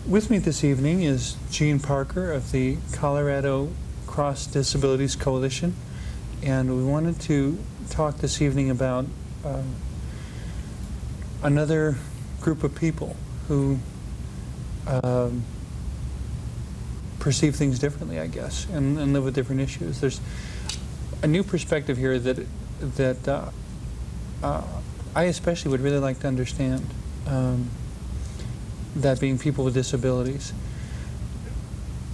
With me this evening is Gene Parker of the Colorado Cross Disabilities Coalition, and we wanted to talk this evening about another group of people who perceive things differently, I guess, and live with different issues. There's a new perspective here that I especially would really like to understand, that being people with disabilities.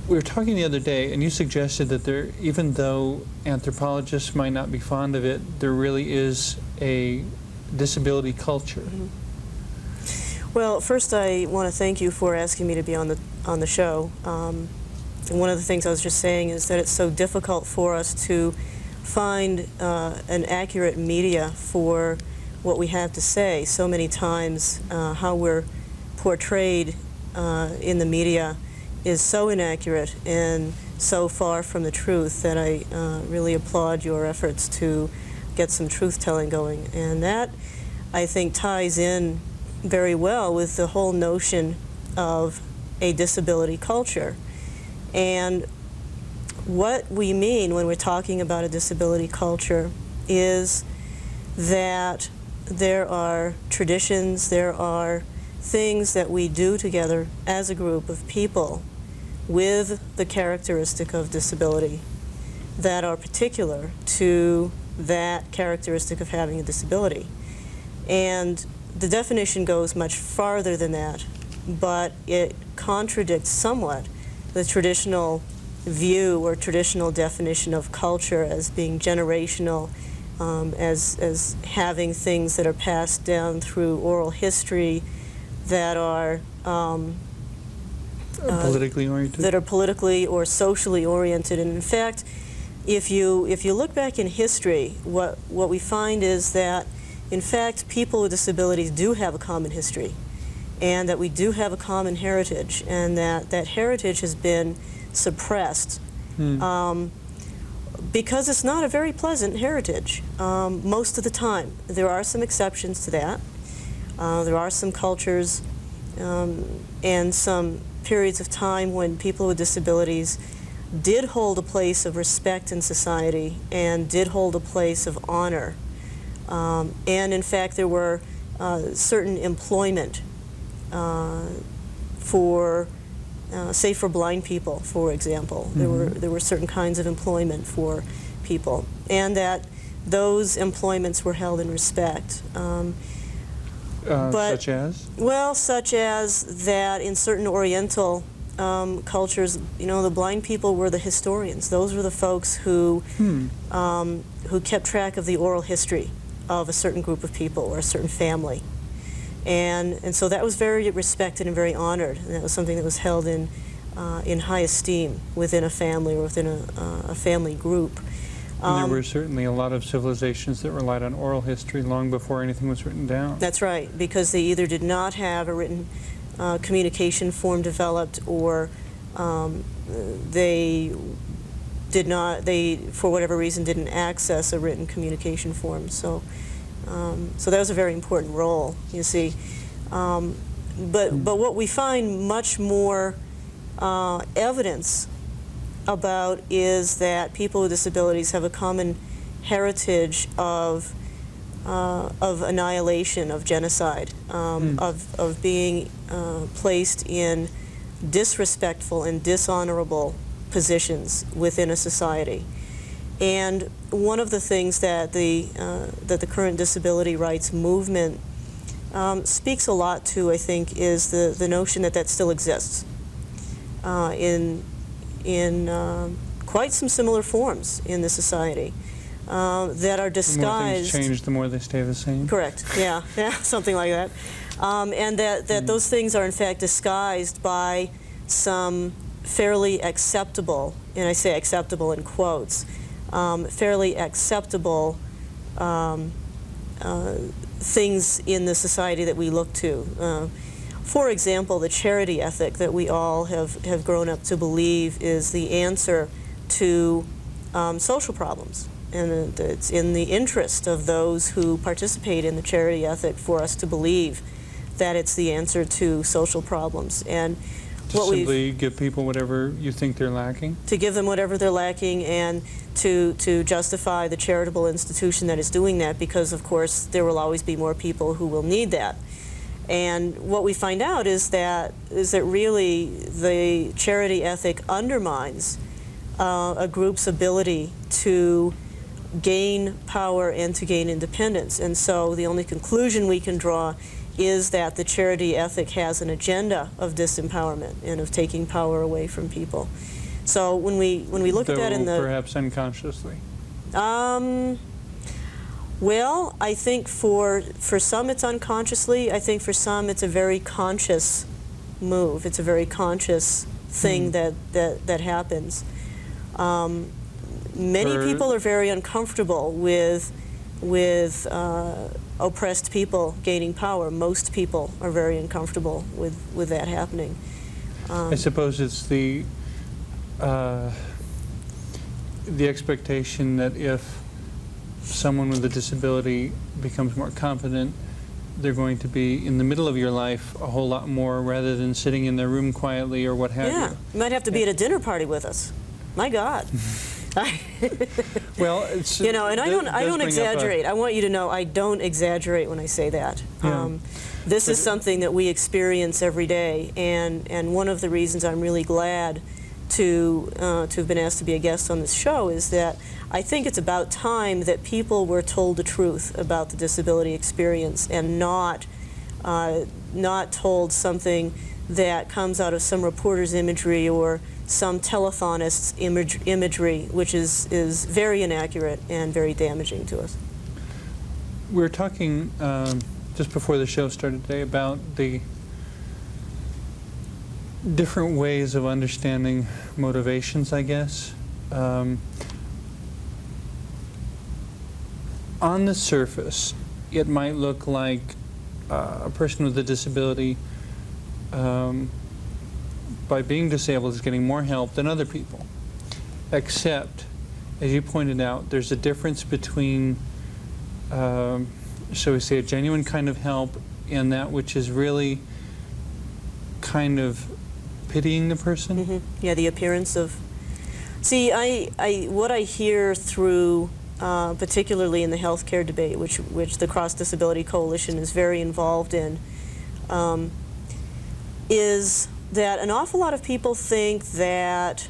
We were talking the other day, and you suggested that there, even though anthropologists might not be fond of it, there really is a disability culture. Mm-hmm. Well, first I want to thank you for asking me to be on the show. And one of the things I was just saying is that it's so difficult for us to find an accurate media for what we have to say. So many times how we're portrayed in the media is so inaccurate and so far from the truth that I really applaud your efforts to get some truth-telling going. And that, I think, ties in very well with the whole notion of a disability culture. And what we mean when we're talking about a disability culture is that there are traditions, there are things that we do together as a group of people with the characteristic of disability that are particular to that characteristic of having a disability. And the definition goes much farther than that, but it contradicts somewhat the traditional view or traditional definition of culture as being generational, as having things that are passed down through oral history that are politically oriented, that are politically or socially oriented. And in fact, if you look back in history, what we find is that in fact people with disabilities do have a common history, and that we do have a common heritage, and that heritage has been suppressed because it's not a very pleasant heritage most of the time. There are some exceptions to that. There are some cultures and some periods of time when people with disabilities did hold a place of respect in society and did hold a place of honor. And in fact, there were certain employment for, say, for blind people, for example. Mm-hmm. There were certain kinds of employment for people, and that those employments were held in respect. Such as? Well, such as that in certain Oriental cultures, you know, the blind people were the historians. Those were the folks who kept track of the oral history of a certain group of people or a certain family. And so that was very respected and very honored, and that was something that was held in high esteem within a family or within a family group. And there were certainly a lot of civilizations that relied on oral history long before anything was written down. That's right, because they either did not have a written communication form developed, or they, for whatever reason, didn't access a written communication form. So that was a very important role, you see. But what we find much more evidence about is that people with disabilities have a common heritage of annihilation, of genocide, of being placed in disrespectful and dishonorable positions within a society. And one of the things that the current disability rights movement speaks a lot to, I think, is the notion that that still exists in quite some similar forms in the society that are disguised. The more things change, the more they stay the same. Correct. Yeah, something like that. And that those things are in fact disguised by some fairly acceptable, and I say acceptable in quotes, fairly acceptable things in the society that we look to. For example, the charity ethic that we all have grown up to believe is the answer to social problems. And it's in the interest of those who participate in the charity ethic for us to believe that it's the answer to social problems. And what we've simply give people whatever you think they're lacking? to give them whatever they're lacking, and to justify the charitable institution that is doing that, because of course there will always be more people who will need that. And what we find out is that really the charity ethic undermines a group's ability to gain power and to gain independence. And so the only conclusion we can draw is that the charity ethic has an agenda of disempowerment and of taking power away from people. So when we look at that in the... perhaps unconsciously. Well, I think for some it's unconsciously. I think for some it's a very conscious move. It's a very conscious thing that happens. Many people are very uncomfortable with oppressed people gaining power. Most people are very uncomfortable with that happening. I suppose it's the expectation that if someone with a disability becomes more confident, they're going to be in the middle of your life a whole lot more, rather than sitting in their room quietly or what have you. Yeah, you might have to be at a dinner party with us. My God. Well, it's, and I don't exaggerate. I want you to know I don't exaggerate when I say that. Yeah. This is something that we experience every day, and one of the reasons I'm really glad to have been asked to be a guest on this show is that I think it's about time that people were told the truth about the disability experience, and not told something that comes out of some reporter's imagery or some telephonist's imagery, which is very inaccurate and very damaging to us. We were talking just before the show started today about the different ways of understanding motivations, I guess. On the surface, it might look like a person with a disability, by being disabled, is getting more help than other people. Except, as you pointed out, there's a difference between, shall we say, a genuine kind of help and that which is really kind of pitying the person. Mm-hmm. Yeah, the appearance of... See, what I hear through, particularly in the healthcare debate, which the Cross Disability Coalition is very involved in, is that an awful lot of people think that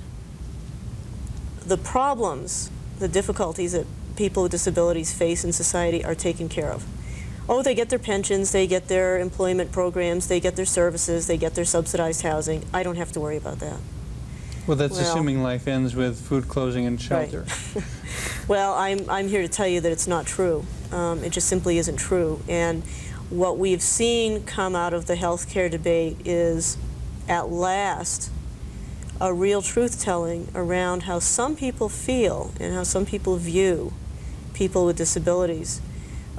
the problems, the difficulties that people with disabilities face in society are taken care of. Oh, they get their pensions, they get their employment programs, they get their services, they get their subsidized housing. I don't have to worry about that. Well, that's assuming life ends with food, clothing, and shelter. Right. Well, I'm here to tell you that it's not true. It just simply isn't true. And what we've seen come out of the healthcare debate is, at last, a real truth-telling around how some people feel and how some people view people with disabilities.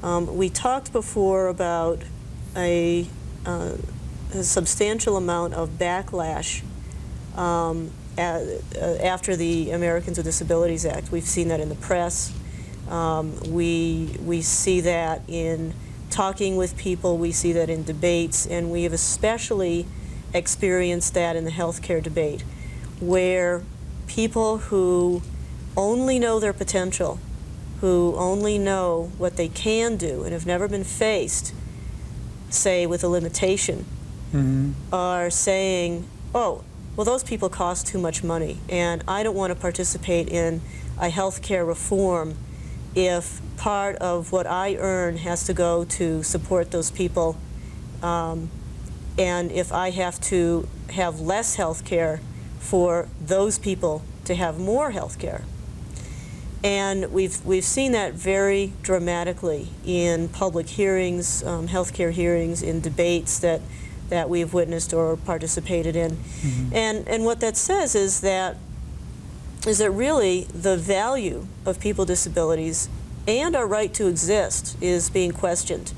We talked before about a substantial amount of backlash after the Americans with Disabilities Act. We've seen that in the press. We see that in talking with people. We see that in debates, and we have especially experienced that in the healthcare debate, where people who only know their potential, who only know what they can do and have never been faced, say, with a limitation, are saying, oh, well, those people cost too much money, and I don't want to participate in a healthcare reform if part of what I earn has to go to support those people, and if I have to have less health care for those people to have more health care. And we've seen that very dramatically in public hearings, healthcare hearings, in debates that we've witnessed or participated in. And what that says is that really the value of people with disabilities and our right to exist is being questioned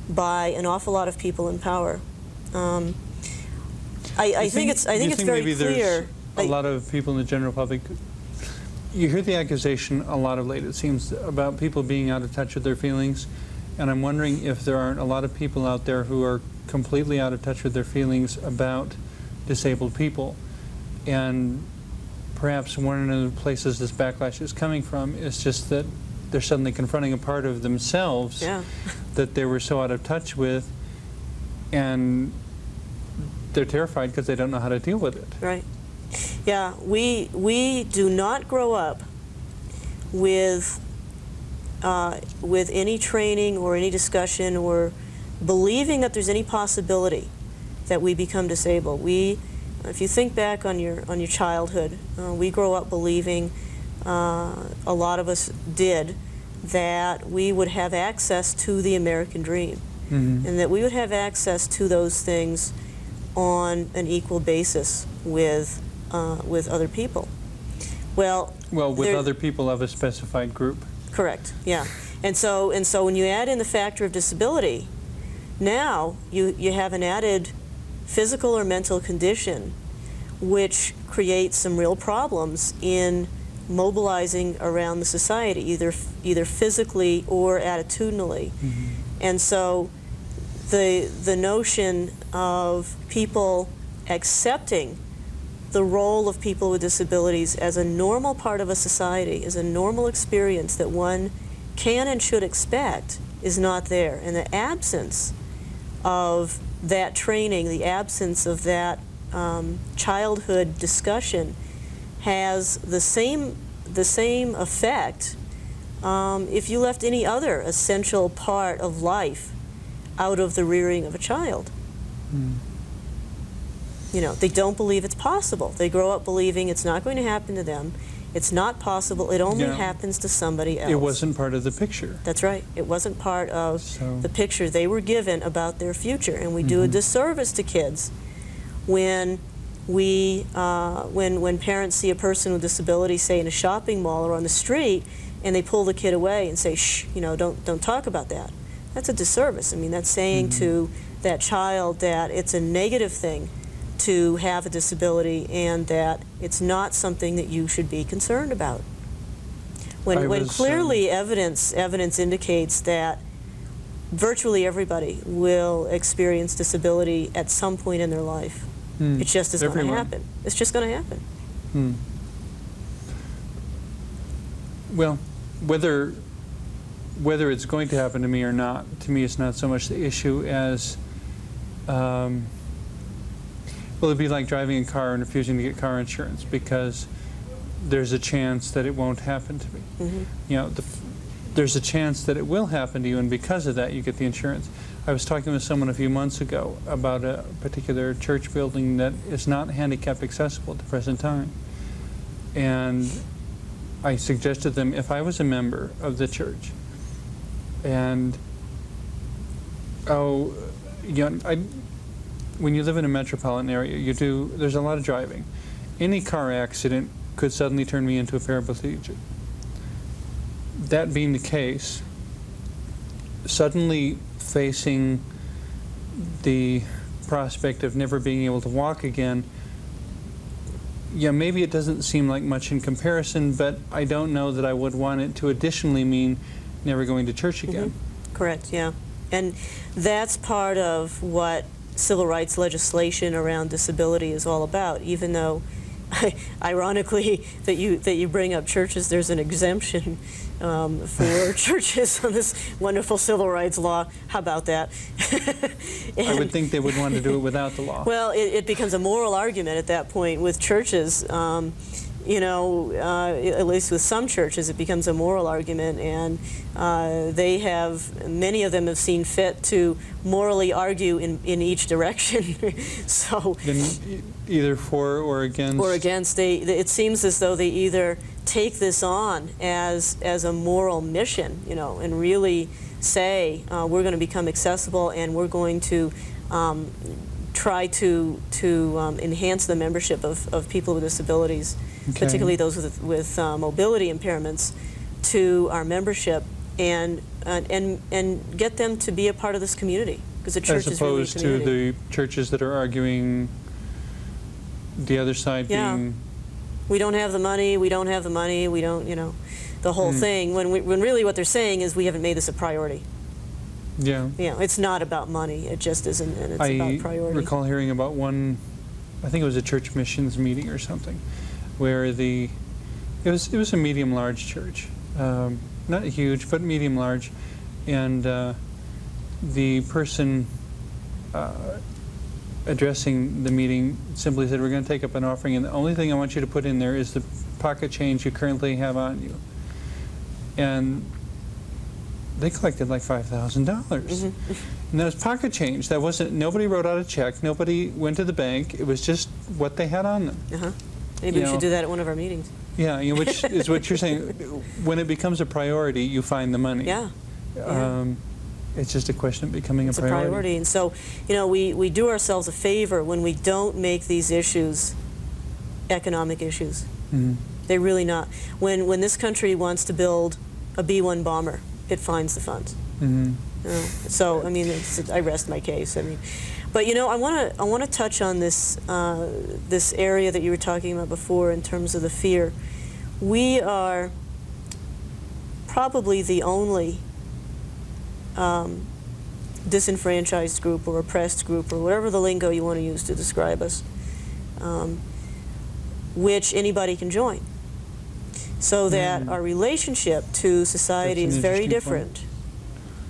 by an awful lot of people in power. I think it's very maybe clear. A lot of people in the general public, you hear the accusation a lot of late, it seems, about people being out of touch with their feelings, and I'm wondering if there aren't a lot of people out there who are completely out of touch with their feelings about disabled people. And perhaps one of the places this backlash is coming from is just that they're suddenly confronting a part of themselves that they were so out of touch with, and they're terrified because they don't know how to deal with it. Right. Yeah, we do not grow up with any training or any discussion or believing that there's any possibility that we become disabled. If you think back on your childhood, we grow up believing, a lot of us did, that we would have access to the American dream, and that we would have access to those things on an equal basis with other people. Well, with other people of a specified group. Correct. Yeah. And so when you add in the factor of disability, now you have an added physical or mental condition which creates some real problems in mobilizing around the society, either physically or attitudinally. And so the notion of people accepting the role of people with disabilities as a normal part of a society, as a normal experience that one can and should expect, is not there. And the absence of that training, the absence of that childhood discussion has the same effect if you left any other essential part of life out of the rearing of a child. You know, they don't believe it's possible. They grow up believing it's not going to happen to them. It's not possible. It only happens to somebody else. It wasn't part of the picture. That's right. It wasn't part of the picture they were given about their future. And we do a disservice to kids when when parents see a person with disability, say in a shopping mall or on the street, and they pull the kid away and say, "Shh, you know, don't talk about that." That's a disservice. I mean, that's saying to that child that it's a negative thing to have a disability and that it's not something that you should be concerned about. When clearly evidence indicates that virtually everybody will experience disability at some point in their life. It just is going to happen. It's just going to happen. Well, whether it's going to happen to me or not, to me it's not so much the issue as, well, it'd be like driving a car and refusing to get car insurance because there's a chance that it won't happen to me. You know, there's a chance that it will happen to you, and because of that you get the insurance. I was talking with someone a few months ago about a particular church building that is not handicap accessible at the present time. And I suggested to them, if I was a member of the church and, you know, when you live in a metropolitan area, there's a lot of driving. Any car accident could suddenly turn me into a paraplegic. That being the case, suddenly facing the prospect of never being able to walk again, yeah, maybe it doesn't seem like much in comparison, but I don't know that I would want it to additionally mean never going to church again. Correct, yeah. And that's part of what civil rights legislation around disability is all about, even though ironically that you bring up churches, there's an exemption for churches on this wonderful civil rights law. How about that? I would think they would want to do it without the law. Well, it becomes a moral argument at that point with churches. You know, at least with some churches, it becomes a moral argument, and many of them have seen fit to morally argue in each direction. So, then either for or against. Or against. It seems as though they either take this on as a moral mission, you know, and really say we're going to become accessible and we're going to try to enhance the membership of people with disabilities, particularly those with mobility impairments, to our membership, and get them to be a part of this community, because the church is really a community. As opposed to the churches that are arguing the other side being... We don't have the money, we don't have the money, we don't, you know, the whole thing, when really what they're saying is we haven't made this a priority. Yeah. You know, it's not about money, it just isn't, and it's about priority. I recall hearing about one I think it was a church missions meeting or something, where it was a medium-large church, not huge, but medium-large, and the person addressing the meeting simply said, "We're going to take up an offering, and the only thing I want you to put in there is the pocket change you currently have on you." And they collected like $5,000. And that was pocket change. That wasn't, nobody wrote out a check, nobody went to the bank, it was just what they had on them. Maybe we should do that at one of our meetings. Yeah, which is what you're saying. When it becomes a priority, you find the money. Yeah. It's just a question of becoming It's a priority. a priority. And so, we do ourselves a favor when we don't make these issues economic issues. They're really not. When this country wants to build a B-1 bomber, it finds the funds. So, I mean, I rest my case. I mean, but I want to touch on this this area that you were talking about before in terms of the fear. We are probably the only disenfranchised group or oppressed group or whatever the lingo you want to use to describe us, which anybody can join. So that our relationship to society is very different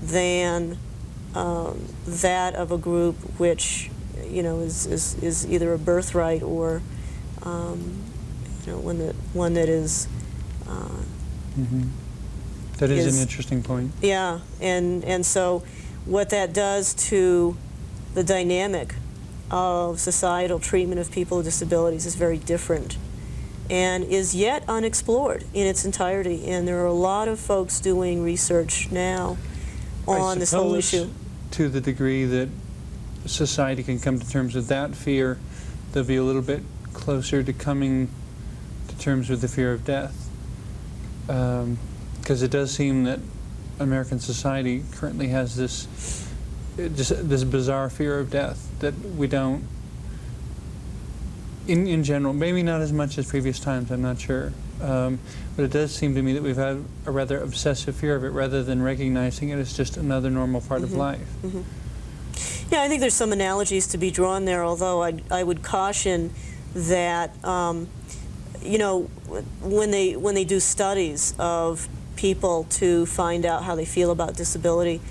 than that of a group which, is either a birthright or, one that is. That is an interesting point. Yeah, and so what that does to the dynamic of societal treatment of people with disabilities is very different and is yet unexplored in its entirety. And there are a lot of folks doing research now on this whole issue. To the degree that society can come to terms with that fear, they'll be a little bit closer to coming to terms with the fear of death. Because it does seem that American society currently has this bizarre fear of death that we don't, in general, maybe not as much as previous times, I'm not sure. But it does seem to me that we've had a rather obsessive fear of it rather than recognizing it as just another normal part of life. Yeah, I think there's some analogies to be drawn there, although I would caution that, when they do studies of people to find out how they feel about disability,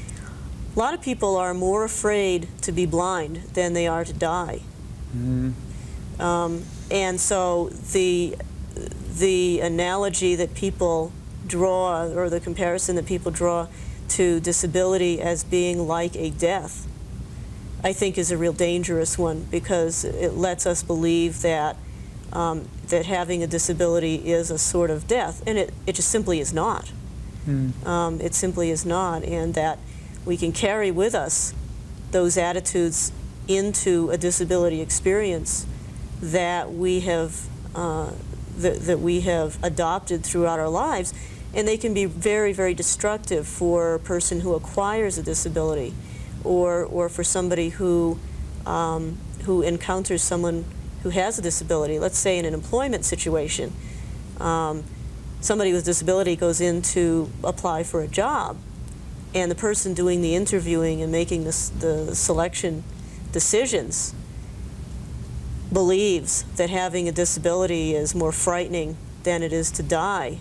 a lot of people are more afraid to be blind than they are to die. And so the analogy that people draw, or the comparison that people draw to disability as being like a death, I think is a real dangerous one, because it lets us believe that that having a disability is a sort of death, and it just simply is not. It simply is not, and that we can carry with us those attitudes into a disability experience that we have that we have adopted throughout our lives, and they can be very, very destructive for a person who acquires a disability, or for somebody who encounters someone who has a disability. Let's say in an employment situation, somebody with disability goes in to apply for a job, and the person doing the interviewing and making the selection decisions believes that having a disability is more frightening than it is to die.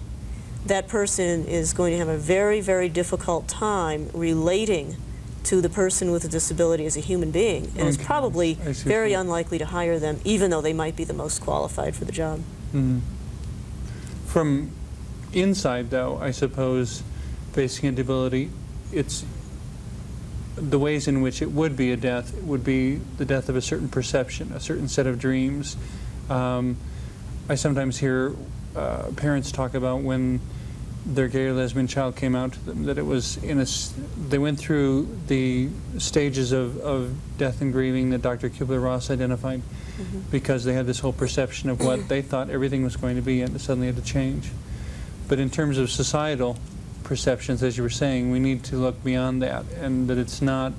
That person is going to have a very, very difficult time relating to the person with a disability as a human being, and is probably very unlikely to hire them, even though they might be the most qualified for the job. From inside, though, I suppose, facing a disability, it's the ways in which it would be a death would be the death of a certain perception, a certain set of dreams. I sometimes hear parents talk about when their gay or lesbian child came out to them, that it was they went through the stages of death and grieving that Dr. Kubler-Ross identified, because they had this whole perception of what they thought everything was going to be, and it suddenly had to change. But in terms of societal perceptions, as you were saying, we need to look beyond that, and that it's not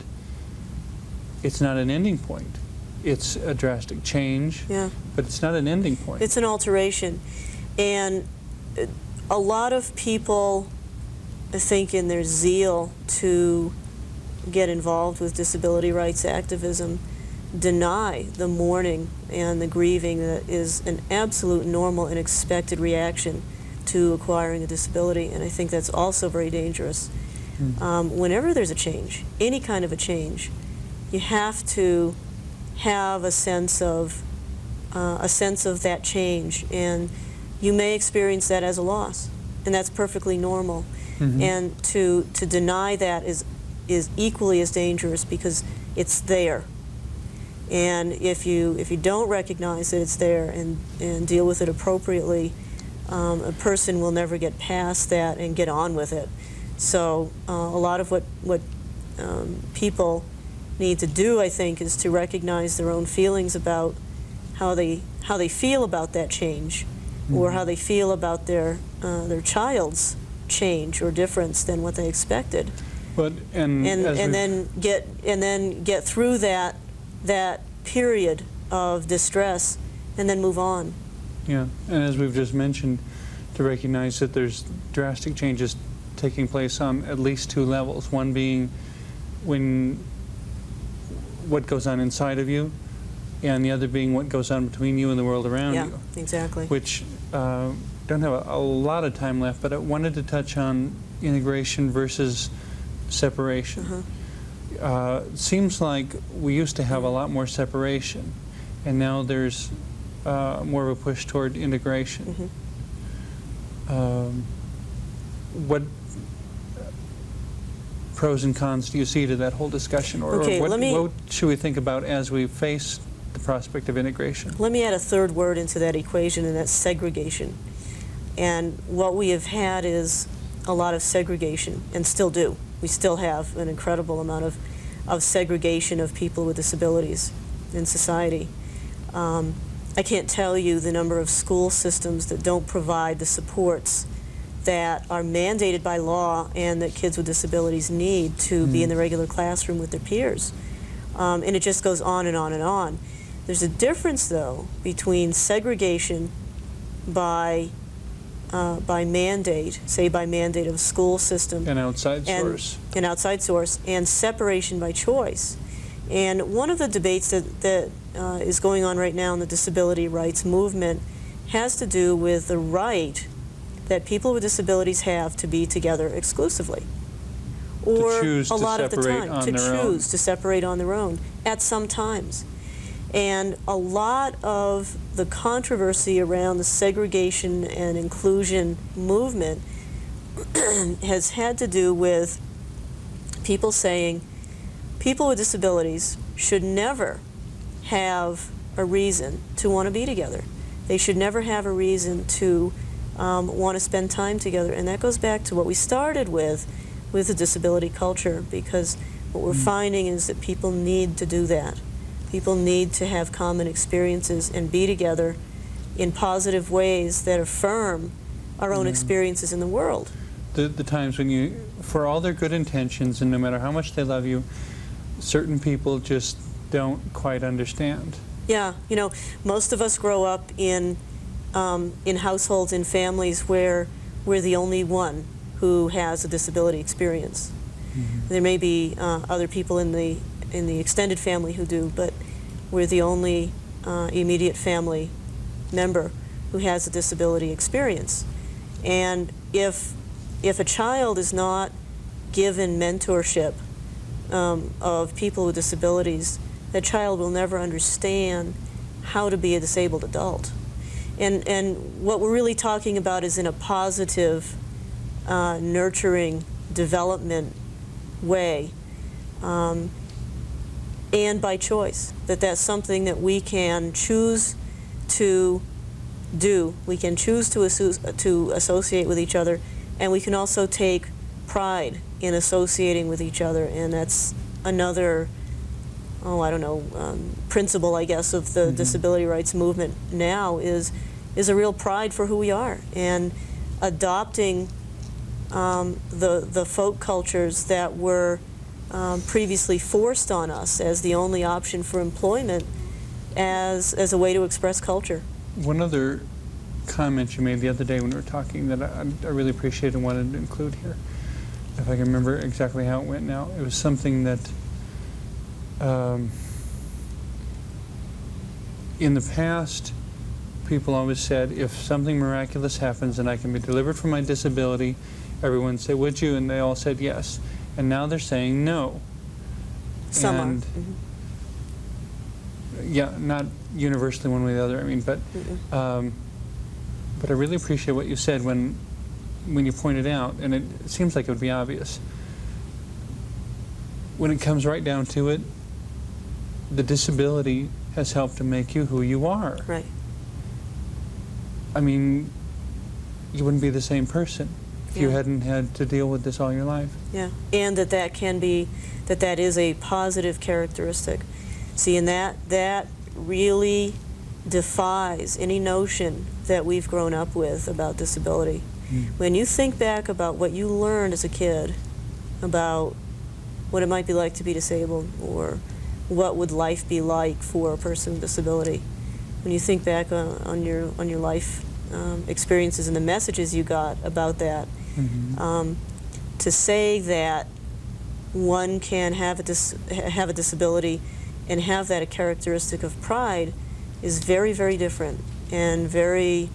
an ending point. It's a drastic change, but it's not an ending point. It's an alteration. And a lot of people, I think, in their zeal to get involved with disability rights activism, deny the mourning and the grieving that is an absolute normal and expected reaction to acquiring a disability, and I think that's also very dangerous. Whenever there's a change, any kind of a change, you have to have a sense of that change, and you may experience that as a loss, and that's perfectly normal. And to deny that is equally as dangerous, because it's there. And if you don't recognize that it's there and deal with it appropriately, a person will never get past that and get on with it. So a lot of what people need to do, I think, is to recognize their own feelings about how they feel about that change, or how they feel about their child's change or difference than what they expected. But and then get through that period of distress, and then move on. Yeah, and as we've just mentioned, to recognize that there's drastic changes taking place on at least two levels. One being what goes on inside of you, and the other being what goes on between you and the world around you. Yeah, exactly. Which don't have a lot of time left, but I wanted to touch on integration versus separation. Seems like we used to have a lot more separation, and now there's more of a push toward integration. What pros and cons do you see to that whole discussion, or what should we think about as we face the prospect of integration? Let me add a third word into that equation, and that's segregation. And what we have had is a lot of segregation, and still do. We still have an incredible amount of segregation of people with disabilities in society. I can't tell you the number of school systems that don't provide the supports that are mandated by law and that kids with disabilities need to be in the regular classroom with their peers. And it just goes on and on and on. There's a difference, though, between segregation by mandate, say by mandate of a school system, An outside source, and separation by choice. And one of the debates that is going on right now in the disability rights movement has to do with the right that people with disabilities have to be together exclusively, or a lot of the time to choose to separate on their own at some times. And a lot of the controversy around the segregation and inclusion movement has had to do with people saying people with disabilities should never have a reason to want to be together. They should never have a reason to want to spend time together. And that goes back to what we started with the disability culture, because what we're finding is that people need to do that. People need to have common experiences and be together in positive ways that affirm our own experiences in the world. The times when for all their good intentions, and no matter how much they love you, certain people just don't quite understand. Yeah, most of us grow up in households, in families where we're the only one who has a disability experience. There may be other people in the extended family who do, but we're the only immediate family member who has a disability experience. And if a child is not given mentorship of people with disabilities, that child will never understand how to be a disabled adult. And what we're really talking about is in a positive, nurturing development way, and by choice, that's something that we can choose to do. We can choose to associate with each other, and we can also take pride in associating with each other. And that's another, principle, I guess, of the disability rights movement now is a real pride for who we are, and adopting the folk cultures that were previously forced on us as the only option for employment as a way to express culture. One other comment you made the other day when we were talking that I really appreciated and wanted to include here, if I can remember exactly how it went now. It was something that in the past, people always said, if something miraculous happens and I can be delivered from my disability, everyone said, would you? And they all said yes. And now they're saying no. Some and are. Mm-hmm. Yeah, not universally one way or the other. I mean, but I really appreciate what you said when you pointed out, and it seems like it would be obvious. When it comes right down to it, the disability has helped to make you who you are. Right. I mean, you wouldn't be the same person if you Yeah. hadn't had to deal with this all your life. Yeah, and that is a positive characteristic. See, and that really defies any notion that we've grown up with about disability. When you think back about what you learned as a kid about what it might be like to be disabled, or what would life be like for a person with disability, when you think back on your life experiences and the messages you got about that, to say that one can have a disability and have that a characteristic of pride is very, very different and very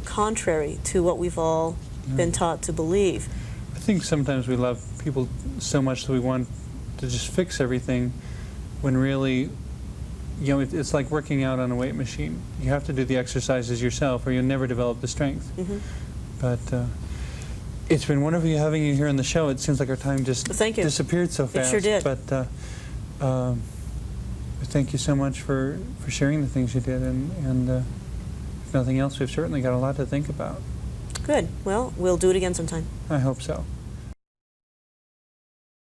contrary to what we've all been taught to believe. I think sometimes we love people so much that we want to just fix everything, when really, you know, it's like working out on a weight machine. You have to do the exercises yourself or you'll never develop the strength. But it's been wonderful having you here on the show. It seems like our time just Thank you. disappeared so fast. It sure did. But thank you so much for sharing the things you did. And if nothing else, we've certainly got a lot to think about. Good. Well, we'll do it again sometime. I hope so.